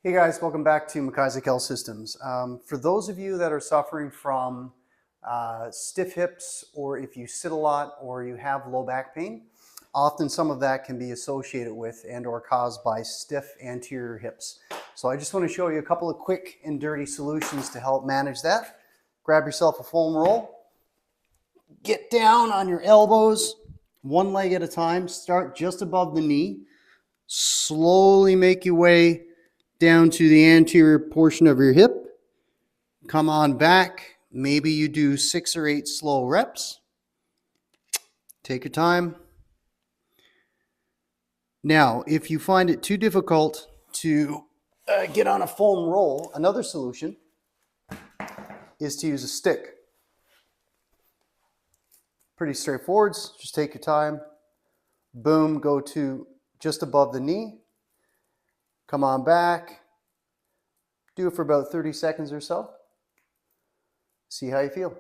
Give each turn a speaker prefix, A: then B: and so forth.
A: Hey guys, welcome back to Health Systems. For those of you that are suffering from stiff hips, or if you sit a lot or you have low back pain, often some of that can be associated with and or caused by stiff anterior hips. So I just want to show you a couple of quick and dirty solutions to help manage that. Grab yourself a foam roll, get down on your elbows, one leg at a time, start just above the knee, slowly make your way down to the anterior portion of your hip. Come on back. Maybe you do 6 or 8 slow reps. Take your time. Now, if you find it too difficult to get on a foam roll, another solution is to use a stick. Pretty straightforward. Just take your time. Boom, go to just above the knee. Come on back. Do it for about 30 seconds or so. See how you feel.